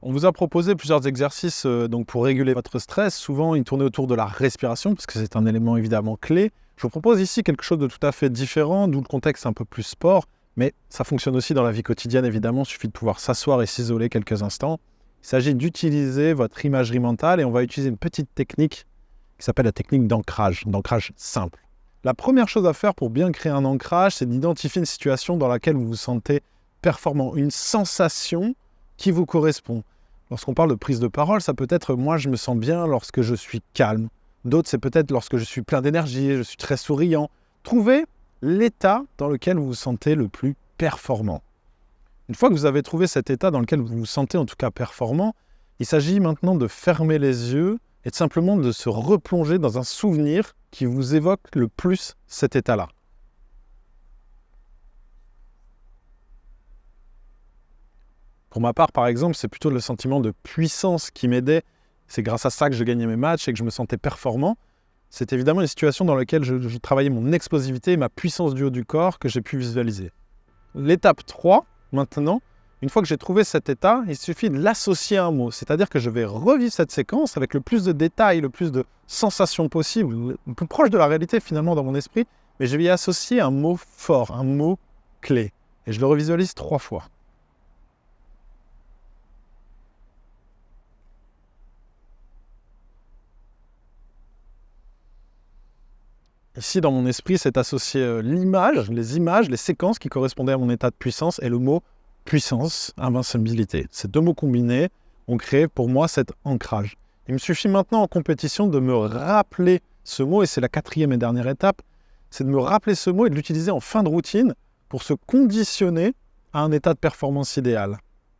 On vous a proposé plusieurs exercices donc pour réguler votre stress. Souvent, ils tournaient autour de la respiration, parce que c'est un élément évidemment clé. Je vous propose ici quelque chose de tout à fait différent, d'où le contexte un peu plus sport, mais ça fonctionne aussi dans la vie quotidienne, évidemment. Il suffit de pouvoir s'asseoir et s'isoler quelques instants. Il s'agit d'utiliser votre imagerie mentale et on va utiliser une petite technique qui s'appelle la technique d'ancrage simple. La première chose à faire pour bien créer un ancrage, c'est d'identifier une situation dans laquelle vous vous sentez performant, une sensation qui vous correspond. Lorsqu'on parle de prise de parole, ça peut être « moi, je me sens bien lorsque je suis calme ». D'autres, c'est peut-être lorsque je suis plein d'énergie, je suis très souriant. Trouvez l'état dans lequel vous vous sentez le plus performant. Une fois que vous avez trouvé cet état dans lequel vous vous sentez en tout cas performant, il s'agit maintenant de fermer les yeux et de simplement de se replonger dans un souvenir qui vous évoque le plus cet état-là. Pour ma part, par exemple, c'est plutôt le sentiment de puissance qui m'aidait. C'est grâce à ça que je gagnais mes matchs et que je me sentais performant. C'est évidemment une situation dans laquelle je travaillais mon explosivité et ma puissance du haut du corps que j'ai pu visualiser. L'étape 3, maintenant, une fois que j'ai trouvé cet état, il suffit de l'associer à un mot. C'est-à-dire que je vais revivre cette séquence avec le plus de détails, le plus de sensations possibles, le plus proche de la réalité finalement dans mon esprit, mais je vais y associer un mot fort, un mot clé. Et je le revisualise 3 fois. Ici, dans mon esprit, c'est associé l'image, les images, les séquences qui correspondaient à mon état de puissance et le mot puissance, invincibilité. Ces 2 mots combinés ont créé pour moi cet ancrage. Il me suffit maintenant en compétition de me rappeler ce mot, et c'est la 4e et dernière étape, c'est de me rappeler ce mot et de l'utiliser en fin de routine pour se conditionner à un état de performance idéal.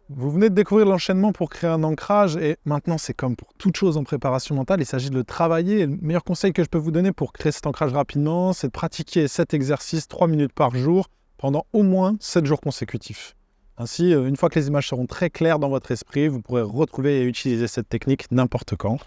Vous venez de découvrir l'enchaînement pour créer un ancrage et maintenant c'est comme pour toute chose en préparation mentale, il s'agit de le travailler. Et le meilleur conseil que je peux vous donner pour créer cet ancrage rapidement, c'est de pratiquer cet exercice 3 minutes par jour pendant au moins 7 jours consécutifs. Ainsi, une fois que les images seront très claires dans votre esprit, vous pourrez retrouver et utiliser cette technique n'importe quand.